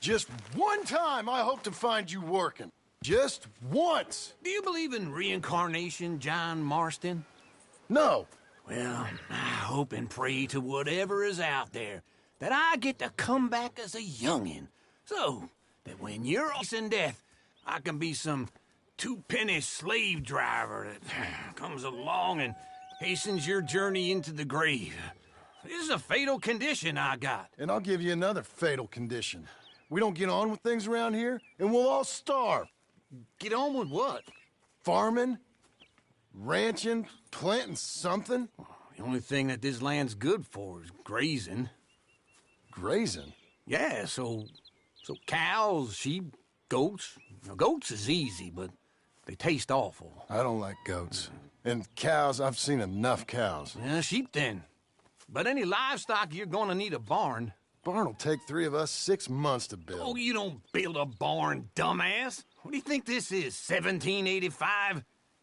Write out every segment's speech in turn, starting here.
Just one time I hope to find you working. Just once. Do you believe in reincarnation, John Marston? No. Well, I hope and pray to whatever is out there that I get to come back as a youngin', so that when you're facing death, I can be some two-penny slave driver that comes along and hastens your journey into the grave. This is a fatal condition I got. And I'll give you another fatal condition. We don't get on with things around here, and we'll all starve. Get on with what? Farming, ranching, planting something. The only thing that this land's good for is grazing. Grazing? Yeah, so cows, sheep, goats. Now, goats is easy, but they taste awful. I don't like goats. And cows, I've seen enough cows. Yeah, sheep then. But any livestock, you're gonna need a barn. Barn will take 3 of us 6 months to build. Oh, you don't build a barn, dumbass. What do you think this is, 1785?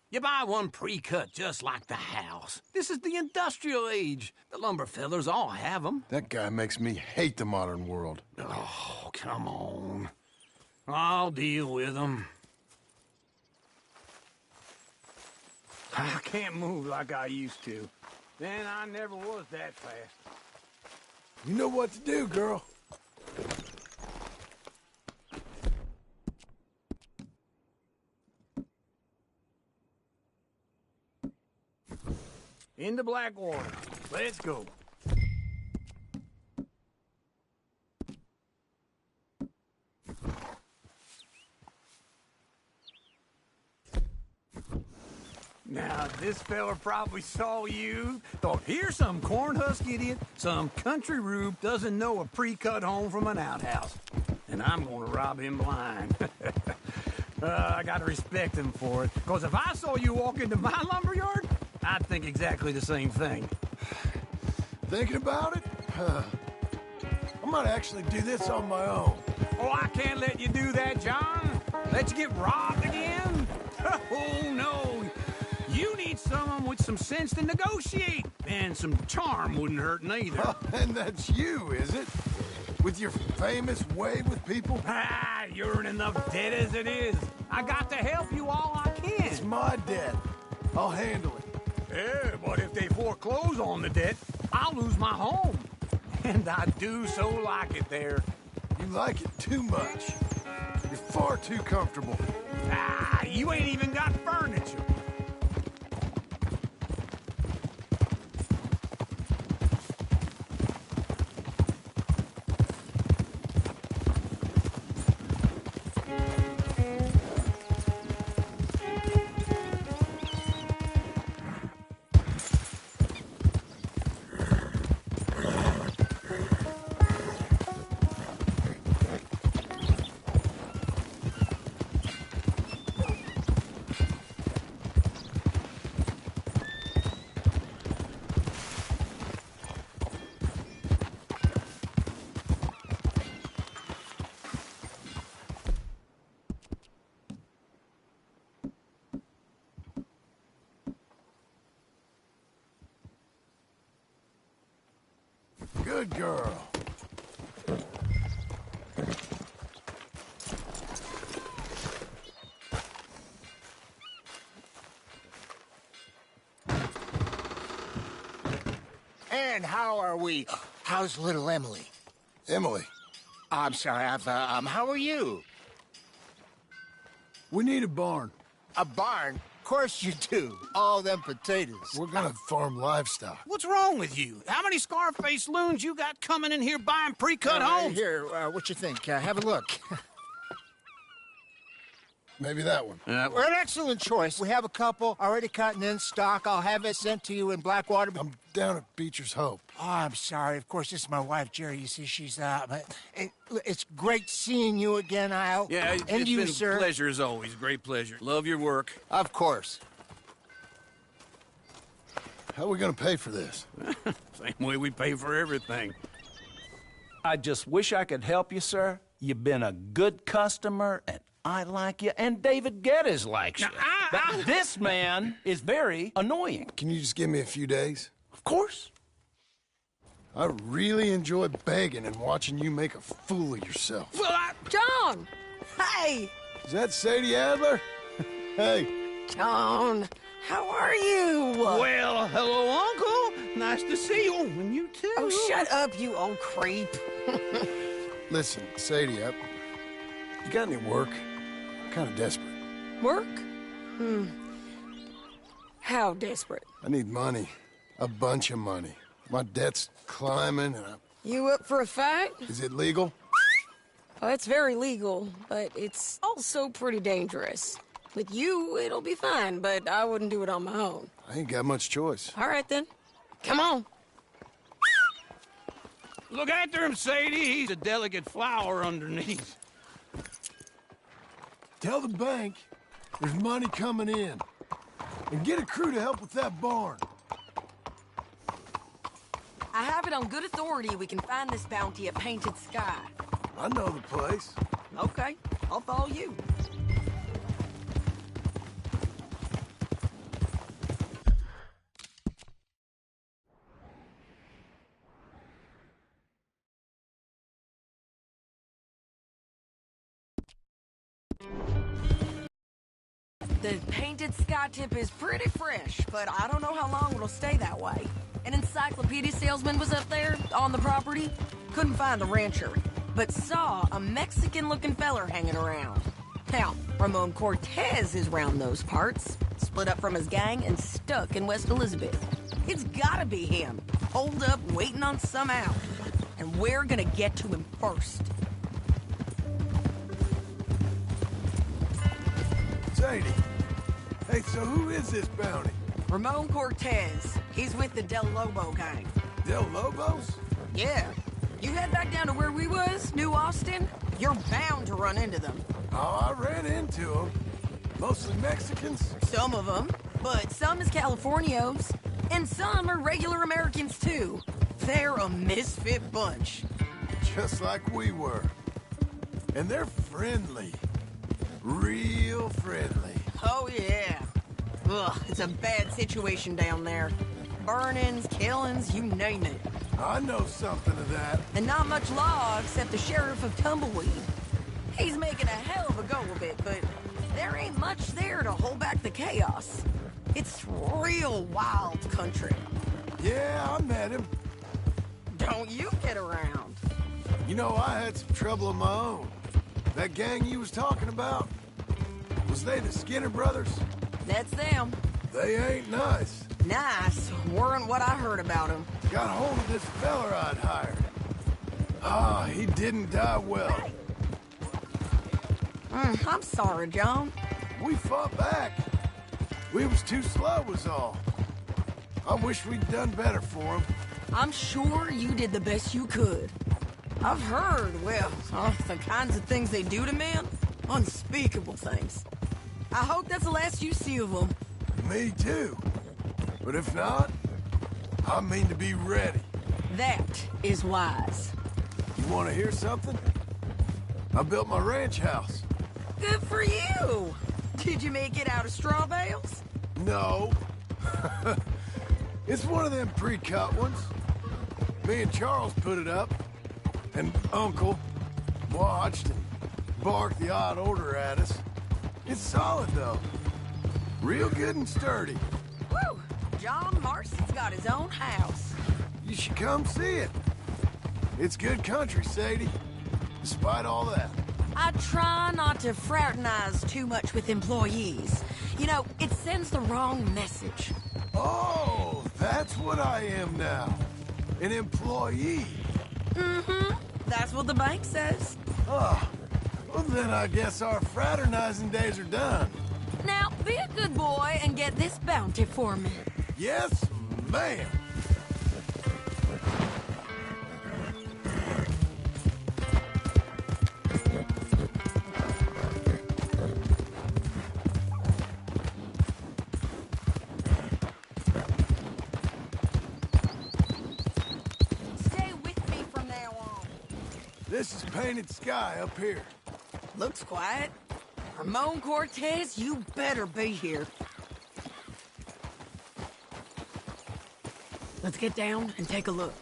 You buy one pre-cut just like the house. This is the industrial age. The lumber fellers all have them. That guy makes me hate the modern world. Oh, come on. I'll deal with them. I can't move like I used to. Then I never was that fast. You know what to do, girl. Into Blackwater. Let's go. Now, this fella probably saw you, thought, here's some cornhusk idiot, some country rube doesn't know a pre-cut home from an outhouse. And I'm gonna rob him blind. I gotta respect him for it, because if I saw you walk into my lumberyard, I'd think exactly the same thing. Thinking about it? I might actually do this on my own. Oh, I can't let you do that, John. Let you get robbed again? Oh, no. You need someone with some sense to negotiate. And some charm wouldn't hurt neither. And that's you, is it? With your famous way with people? Ah, you're in enough debt as it is. I got to help you all I can. It's my debt. I'll handle it. Yeah, but if they foreclose on the debt, I'll lose my home. And I do so like it there. You like it too much. You're far too comfortable. Ah, you ain't even got furniture. Good girl. And how are we? How's little Emily? Emily, I'm sorry, how are you? we need a barn. A barn? Of course you do. All them potatoes. We're gonna farm livestock. What's wrong with you? How many Scarface loons you got coming in here buying pre-cut homes? Here, what you think? Have a look. maybe that one. We're an excellent choice. We have a couple already cut and in stock. I'll have it sent to you in Blackwater. I'm down at Beecher's Hope. Oh, I'm sorry. Of course, this is my wife, Jerry. You see, she's but it's great seeing you again, Al. Yeah, and it's you, been sir. a pleasure as always. Great pleasure. Love your work. Of course. How are we gonna pay for this? Same way we pay for everything. I just wish I could help you, sir. You've been a good customer, and I like you, and David Geddes likes you. But this man is very annoying. Can you just give me a few days? Of course. I really enjoy begging and watching you make a fool of yourself. Well, John! Hey! Is that Sadie Adler? Hey. John, how are you? well, hello, Uncle. Nice to see you. And you too. Oh, shut up, you old creep. Listen, Sadie, you got any work? I'm kind of desperate. Work? How desperate? I need money. A bunch of money. My debt's climbing, and You up for a fight? Is it legal? Well, it's very legal, but it's also pretty dangerous. With you, it'll be fine, but I wouldn't do it on my own. I ain't got much choice. All right, then. Come on. Look after him, Sadie. He's a delicate flower underneath. Tell the bank there's money coming in. And get a crew to help with that barn. I have it on good authority we can find this bounty at Painted Sky. I know the place. Okay, I'll follow you. The Painted Sky tip is pretty fresh, but I don't know how long it'll stay that way. An encyclopedia salesman was up there on the property. Couldn't find the rancher, but saw a Mexican-looking feller hanging around. Now, Ramon Cortez is round those parts, split up from his gang and stuck in West Elizabeth. It's gotta be him, holed up waiting on some out. And we're gonna get to him first. Sadie. Hey, so who is this bounty? Ramon Cortez. He's with the Del Lobo gang. Del Lobos? Yeah. You head back down to where we was, New Austin, you're bound to run into them. Oh, I ran into them. Mostly Mexicans. Some of them, but some is Californios, and some are regular Americans too. They're a misfit bunch. Just like we were. And they're friendly. Real friendly. Oh yeah. Ugh, it's a bad situation down there. Burnings, killings, you name it. I know something of that. And not much law except the sheriff of Tumbleweed. He's making a hell of a go of it, but there ain't much there to hold back the chaos. It's real wild country. Yeah, I met him. Don't you get around. You know, I had some trouble of my own. That gang you was talking about, was they the Skinner brothers? That's them. They ain't nice. Nice. Weren't what I heard about them. Got hold of this feller I'd hired. Ah, he didn't die well. I'm sorry, John. We fought back. We was too slow was all. I wish we'd done better for him. I'm sure you did the best you could. I've heard, well, the kinds of things they do to men. Unspeakable things. I hope that's the last you see of them. Me too. But if not, I mean to be ready. That is wise. You want to hear something? I built my ranch house. Good for you. Did you make it out of straw bales? No. It's one of them pre-cut ones. Me and Charles put it up. And Uncle watched and barked the odd order at us. It's solid, though. Real good and sturdy. Woo! John Marston's got his own house. You should come see it. It's good country, Sadie. Despite all that. I try not to fraternize too much with employees. You know, it sends the wrong message. Oh, that's what I am now. An employee. Mm-hmm. That's what the bank says. Ah, Well, then I guess our fraternizing days are done. Now, be a good boy and get this bounty for me. Yes, ma'am. Stay with me from now on. This is Painted Sky up here. Looks quiet. Ramon Cortez, you better be here. Let's get down and take a look.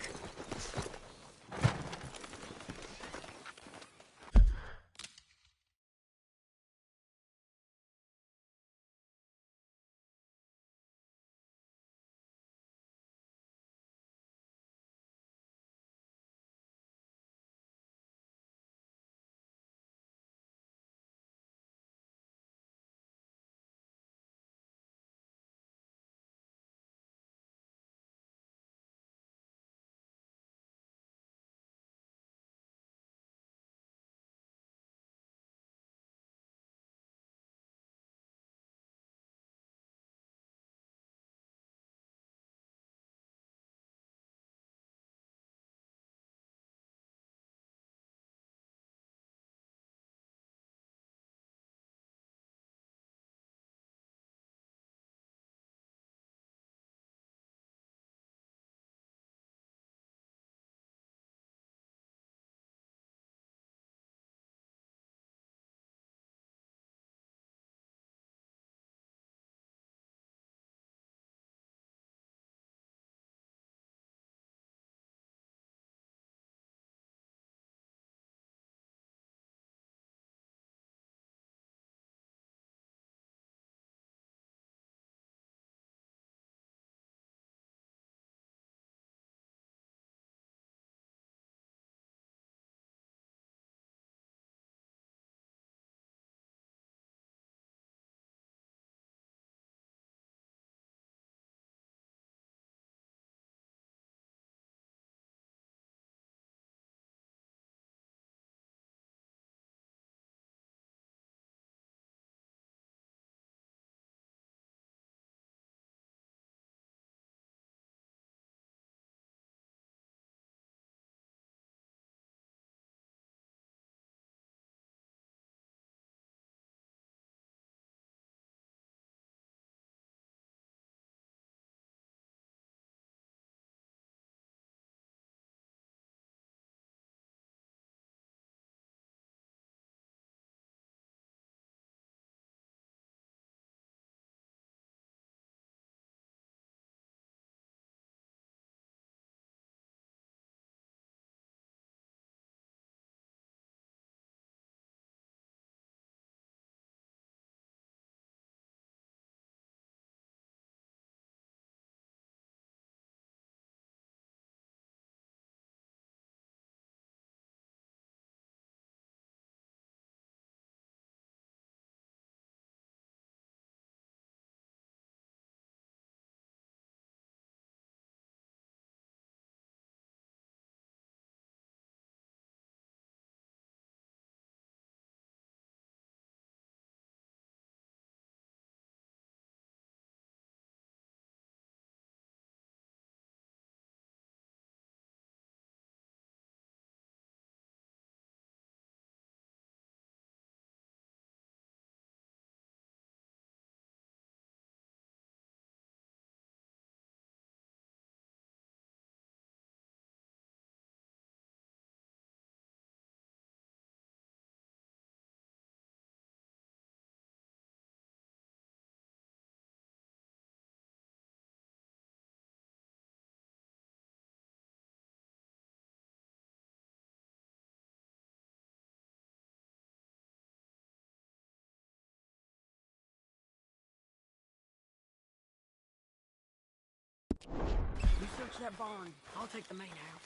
You search that barn. I'll take the main house.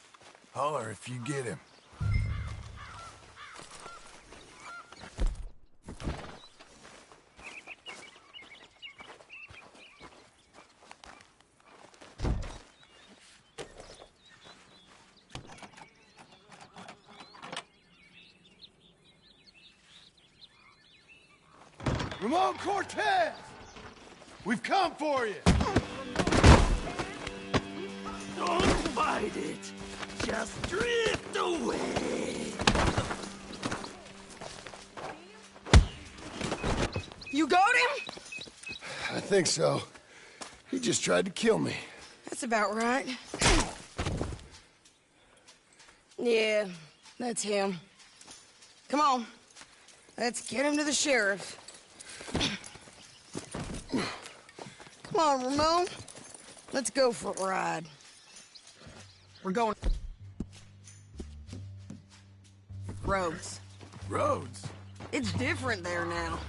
Holler if you get him. Ramon Cortez! We've come for you! Don't fight it. Just drift away. You got him? I think so. He just tried to kill me. That's about right. Yeah, that's him. Come on. Let's get him to the sheriff. Come on, Ramon. Let's go for a ride. We're going... Roads. Roads? It's different there now.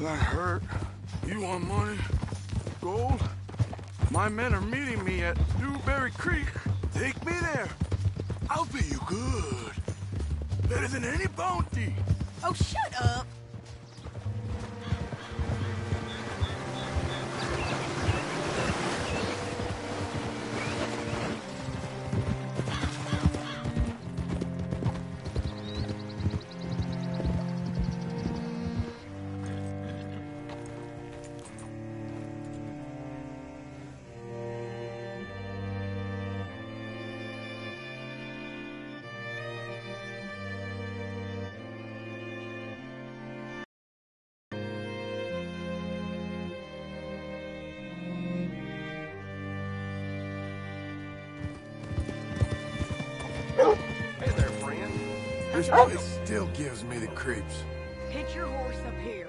That hurt. You want money? Gold? My men are meeting me at Newberry Creek. Take me there. I'll pay you good. Better than any bounty. Oh, shut up. Hey there, friend. This place still gives me the creeps. Hitch your horse up here.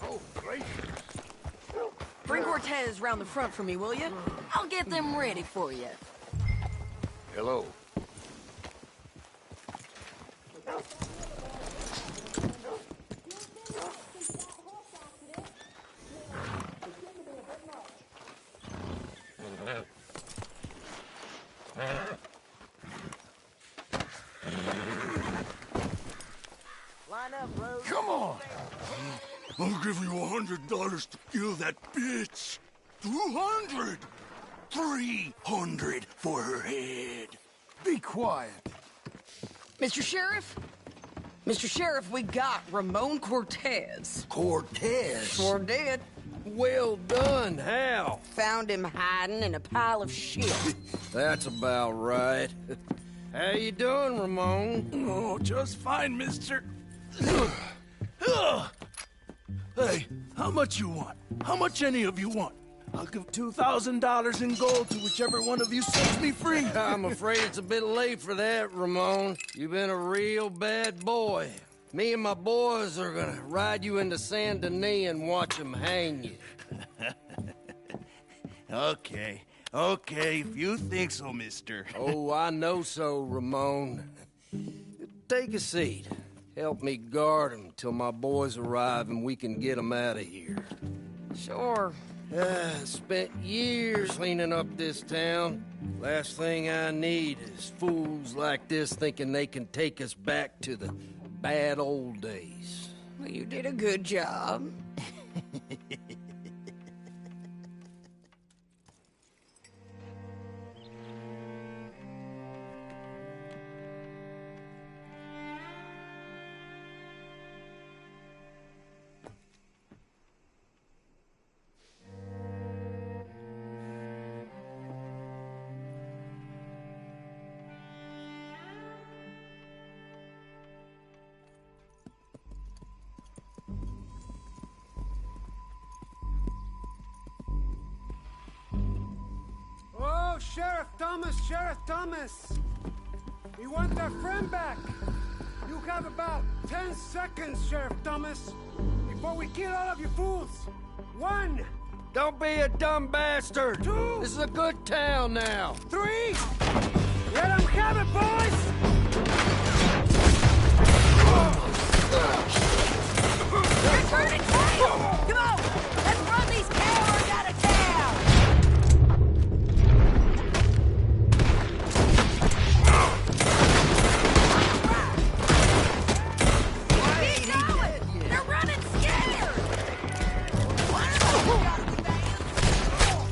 Oh, gracious. Bring Cortez round the front for me, will you? I'll get them ready for you. Hello. Line up, Rose. Come on! I'll give you $100 to kill that bitch. 200. 300 for her head. Be quiet. Mr. Sheriff? Mr. Sheriff, we got Ramon Cortez. Cortez? Sure did. Well done, Hal. Found him hiding in a pile of shit. That's about right. How you doing, Ramon? Oh, just fine, mister. Hey, how much you want? How much any of you want? I'll give $2,000 in gold to whichever one of you sets me free. I'm afraid it's a bit late for that, Ramon. You've been a real bad boy. Me and my boys are gonna ride you into Saint Denis and watch them hang you. Okay, if you think so, mister. Oh, I know so, Ramon. Take a seat. Help me guard them till my boys arrive and we can get them out of here. Sure. Spent years cleaning up this town. Last thing I need is fools like this thinking they can take us back to the bad old days. Well, you did a good job. Oh, Sheriff Thomas! We want our friend back! You have about 10 seconds, Sheriff Thomas, before we kill all of you fools! 1, Don't be a dumb bastard! 2, This is a good town now! 3! Let them have it, boys! They're turning tail! Come on! Let's run these cowards out of town! Keep going! They're running scared! One of them gotta be banned!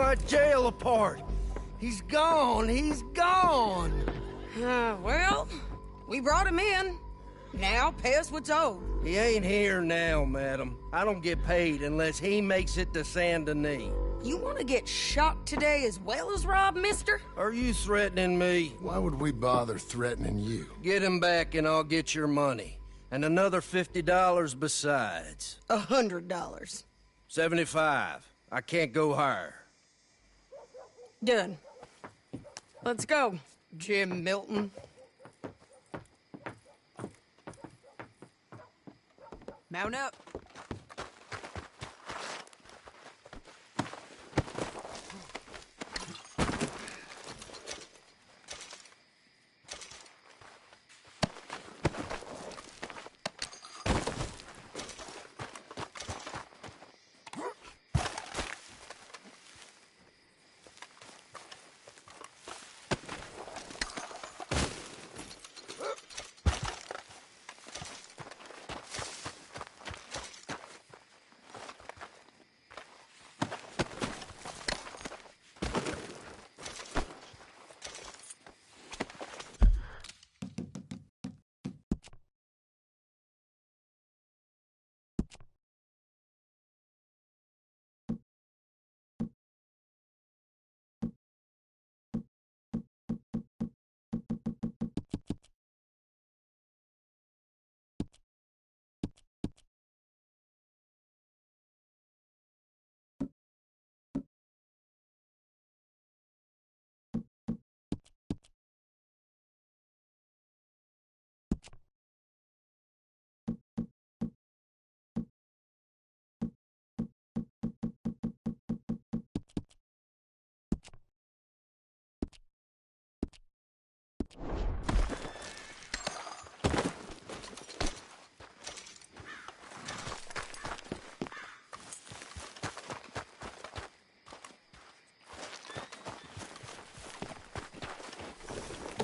our jail apart. He's gone. He's gone. Well, we brought him in. Now pay us what's owed. He ain't here now, madam. I don't get paid unless he makes it to Saint Denis. You want to get shot today as well as Rob, mister? Are you threatening me? Why would we bother threatening you? Get him back and I'll get your money. And another $50 besides. $100. 75. I can't go higher. Done. Let's go, Jim Milton. Mount up.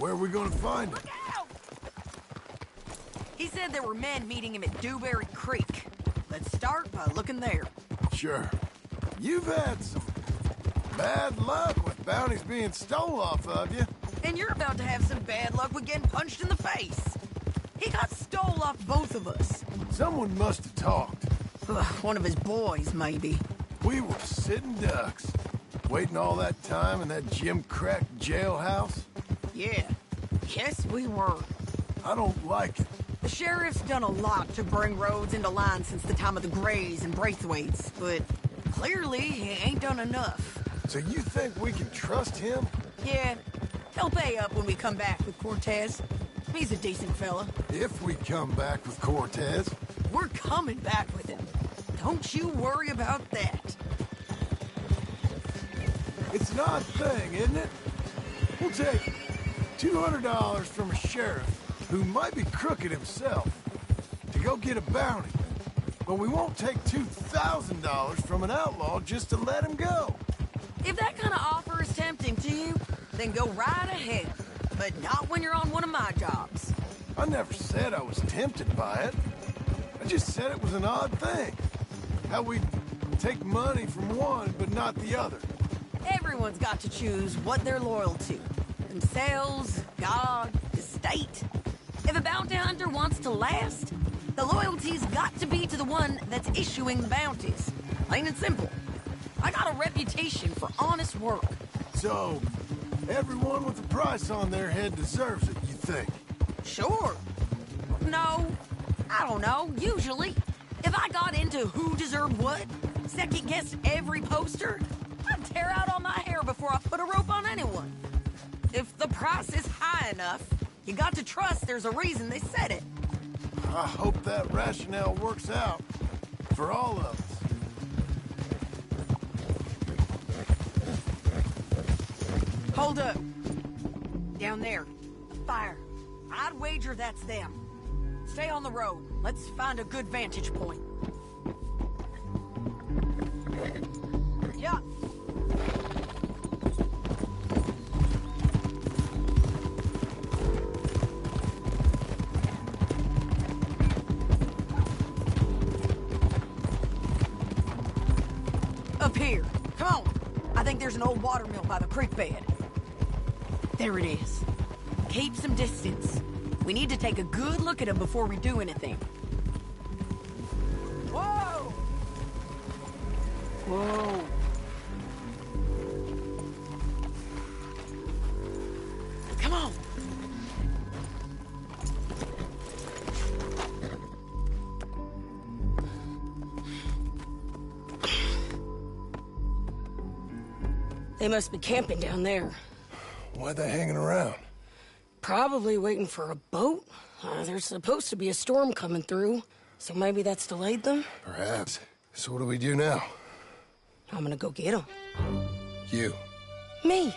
Where are we gonna find him? Look out! He said there were men meeting him at Dewberry Creek. Let's start by looking there. Sure. You've had some bad luck with bounties being stole off of you. And you're about to have some bad luck with getting punched in the face. He got stole off both of us. Someone must have talked. One of his boys, maybe. We were sitting ducks, waiting all that time in that gim-crack jailhouse. Yeah. Yes, we were. I don't like it. The sheriff's done a lot to bring roads into line since the time of the Greys and Braithwaites, but clearly he ain't done enough. So you think we can trust him? Yeah, he'll pay up when we come back with Cortez. He's a decent fella. If we come back with Cortez. We're coming back with him. Don't you worry about that. It's an odd thing, isn't it? We'll take $200 from a sheriff who might be crooked himself to go get a bounty. But we won't take $2,000 from an outlaw just to let him go. If that kind of offer is tempting to you, then go right ahead. But not when you're on one of my jobs. I never said I was tempted by it. I just said it was an odd thing. How we take money from one but not the other. Everyone's got to choose what they're loyal to. Themselves, God, the state. If a bounty hunter wants to last, the loyalty's got to be to the one that's issuing the bounties. Plain and simple. I got a reputation for honest work. So, everyone with a price on their head deserves it, you think? Sure. No, I don't know, usually. If I got into who deserved what, second-guessed every poster, I'd tear out all my hair before I put a rope on anyone. If the price is high enough, you got to trust there's a reason they said it. I hope that rationale works out for all of us. Hold up. Down there. A fire. I'd wager that's them. Stay on the road. Let's find a good vantage point. Yeah. Up here. Come on. I think there's an old water mill by the creek bed. There it is. Keep some distance. We need to take a good look at him before we do anything. Whoa! Whoa. Come on. They must be camping down there. Why they hanging around? Probably waiting for a boat. There's supposed to be a storm coming through, so maybe that's delayed them? Perhaps. So what do we do now? I'm gonna go get them. You. Me.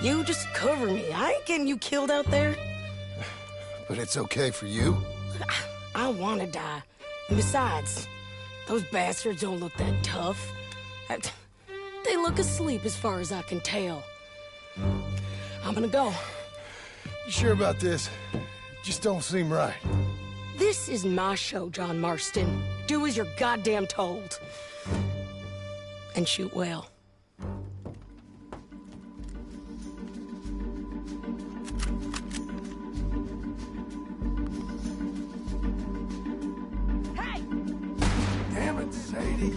You just cover me. I ain't getting you killed out there. But it's okay for you? I don't want to die. And besides, those bastards don't look that tough. They look asleep as far as I can tell. I'm gonna go. You sure about this? Just don't seem right. This is my show, John Marston. Do as you're goddamn told. And shoot well. Hey! Damn it, Sadie.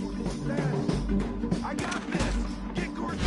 I got this! Get Gordon!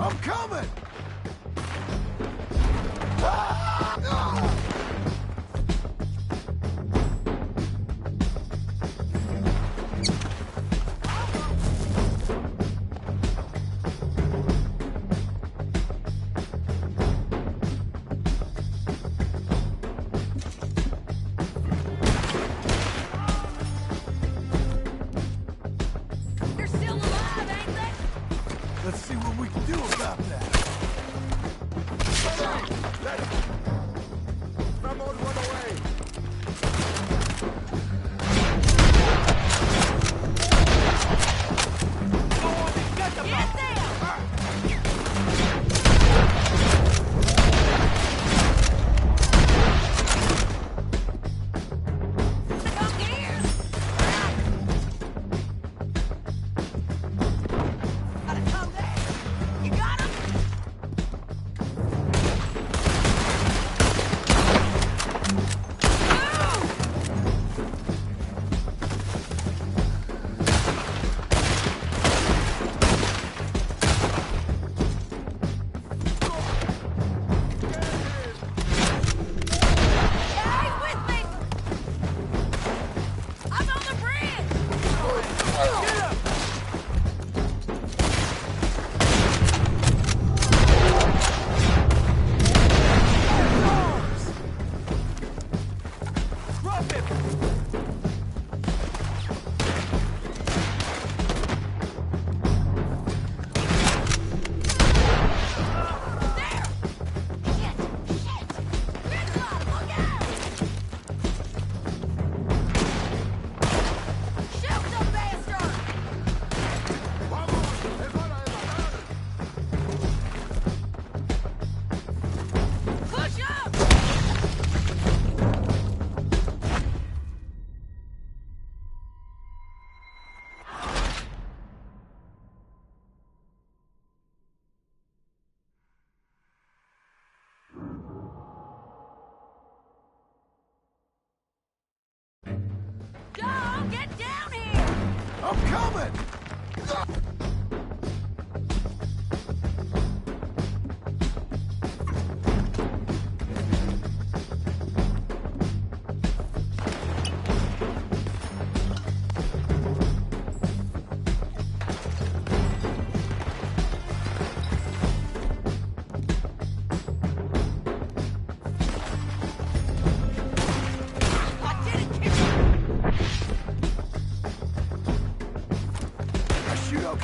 I'm coming! They're still alive, ain't they? Let's see what we can do about that. Someone run away! Get them! Come here! Gotta come there! You got him? Hey, with me! I'm on the bridge! Get him! There! Shit! Shit! Gridlock, look out! Shoot the bastard! Push up! Dog, get down here! I'm coming! I didn't kick I shoot up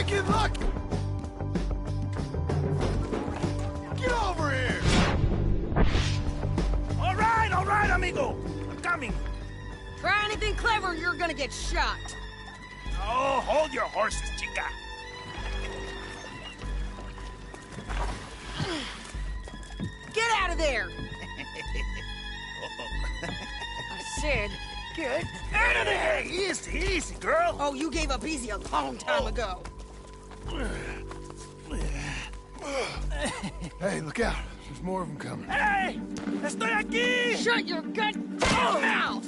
get lucky! Get over here! All right, amigo. I'm coming. Try anything clever, you're gonna get shot. Oh, hold your horses, chica. Get out of there! I said, get Out of there! Easy, girl. Oh, you gave up easy a long time ago. Hey, look out. There's more of them coming. Hey! Estoy aquí! Shut your goddamn mouth!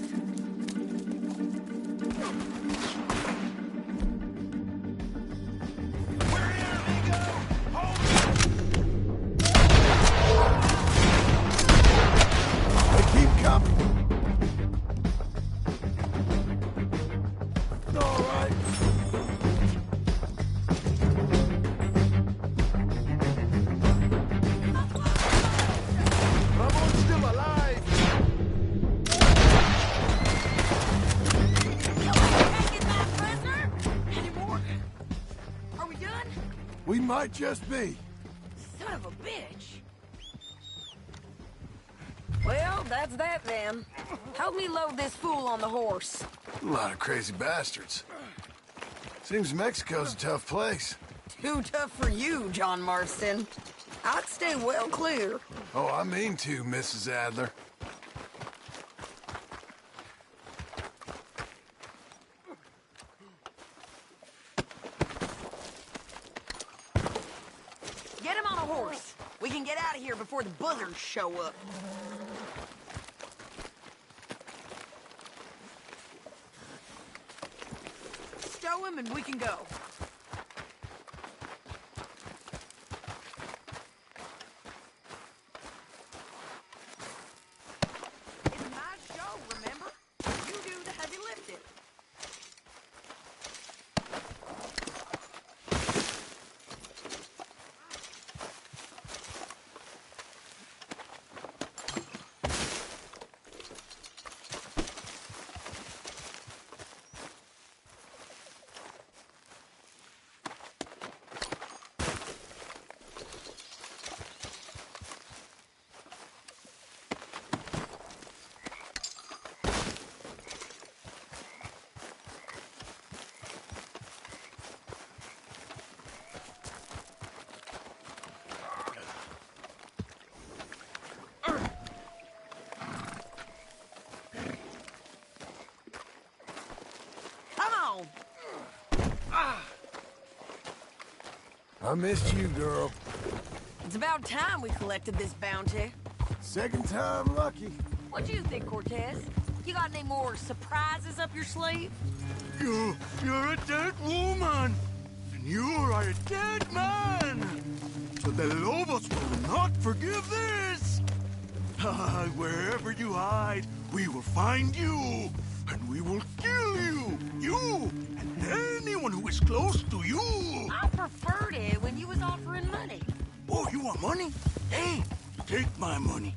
They keep coming. All right. Someone's still alive. Taking my prisoner? Any more? Are we done? We might just be. Son of a bitch. Well, that's that then. Help me load this fool on the horse. A lot of crazy bastards. Seems Mexico's a tough place. Too tough for you, John Marston. I'd stay well clear. Oh, I mean to, Mrs. Adler. Get him on a horse. We can get out of here before the buzzards show up. Stow him and we can go. It's my show, remember? You do the heavy lifting. Come on. I missed you, girl. It's about time we collected this bounty. Second time lucky. What do you think, Cortez? You got any more surprises up your sleeve? You're a dead woman, and you are a dead man. So the Lobos will not forgive this. Wherever you hide, we will find you, and we will kill you. You and anyone who is close to you. I preferred it when you was offering money. Oh, you want money? Hey, take my money.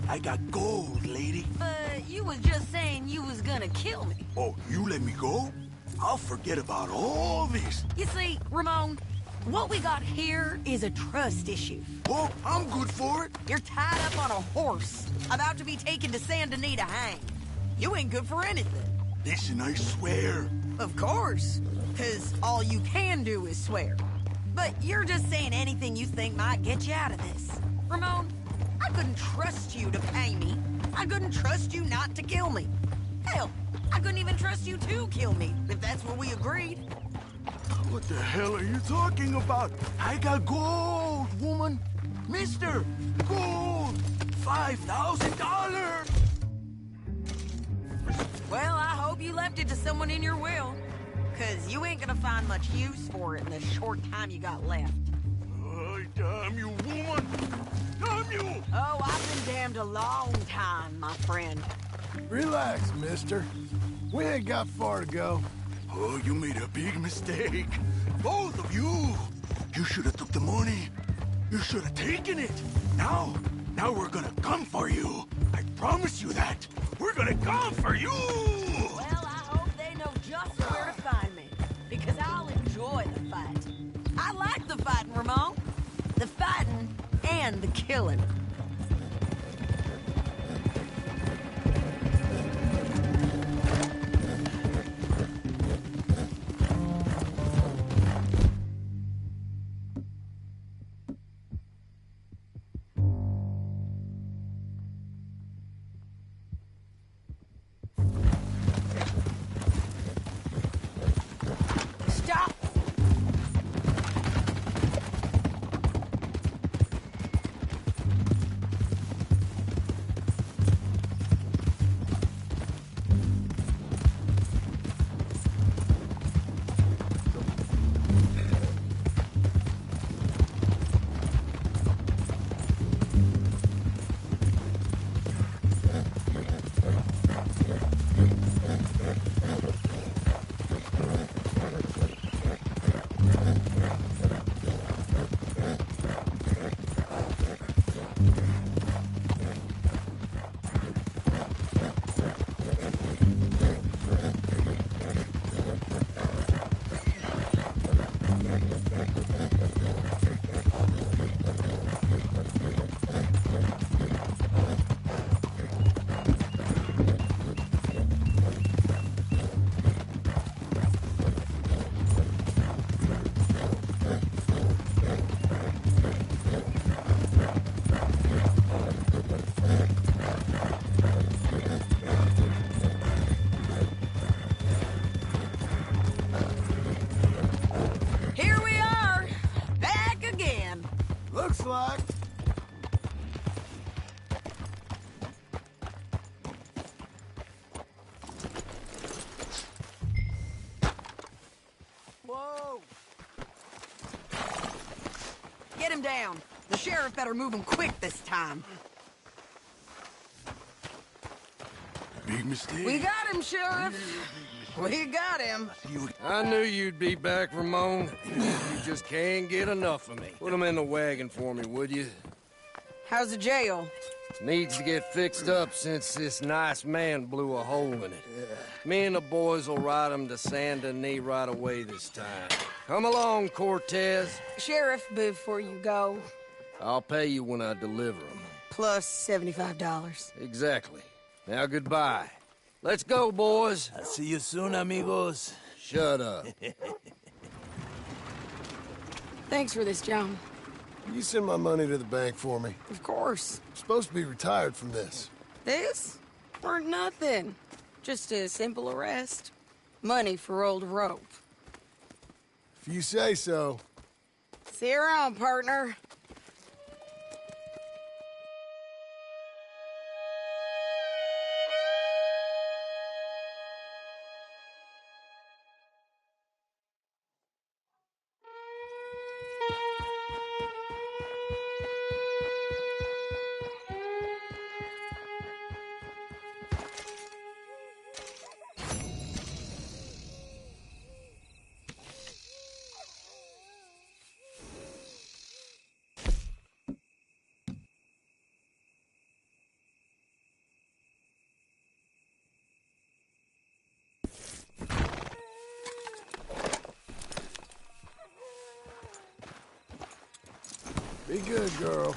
I got gold, lady. But you was just saying you was gonna kill me. Oh, you let me go? I'll forget about all this. You see, Ramon, what we got here is a trust issue. Oh, I'm good for it. You're tied up on a horse, about to be taken to San Denis to hang. You ain't good for anything. Listen, I swear. Of course, because all you can do is swear. But you're just saying anything you think might get you out of this. Ramon, I couldn't trust you to pay me. I couldn't trust you not to kill me. Hell, I couldn't even trust you to kill me, if that's what we agreed. What the hell are you talking about? I got gold, woman. Mister, gold. $5,000. Well, I hope you left it to someone in your will. Because you ain't gonna find much use for it in the short time you got left. Oh, damn you, woman. Damn you. Oh, I've been damned a long time, my friend. Relax, mister. We ain't got far to go. Oh, you made a big mistake. Both of you. You should have took the money. You should have taken it. Now we're gonna come for you. I promise you that. We're gonna come for you. Well, I hope they know just where to find me. Because I'll enjoy the fight. and the killing. Stop! Here we are, back again. Looks like. Whoa! Get him down. The sheriff better move him quick this time. Big mistake. We got him, Sheriff. We got him. I knew you'd be back, Ramon. You just can't get enough of me. Put him in the wagon for me, would you? How's the jail? Needs to get fixed up since this nice man blew a hole in it. Me and the boys will ride him to Saint Denis right away this time. Come along, Cortez. Sheriff, before you go, I'll pay you when I deliver him. plus $75. Exactly. Now goodbye. Let's go, boys. I'll see you soon, amigos. Shut up. Thanks for this, John. You send my money to the bank for me. Of course. I'm supposed to be retired from this. This? For nothing. Just a simple arrest. Money for old rope. If you say so. See you around, partner. Be good, girl.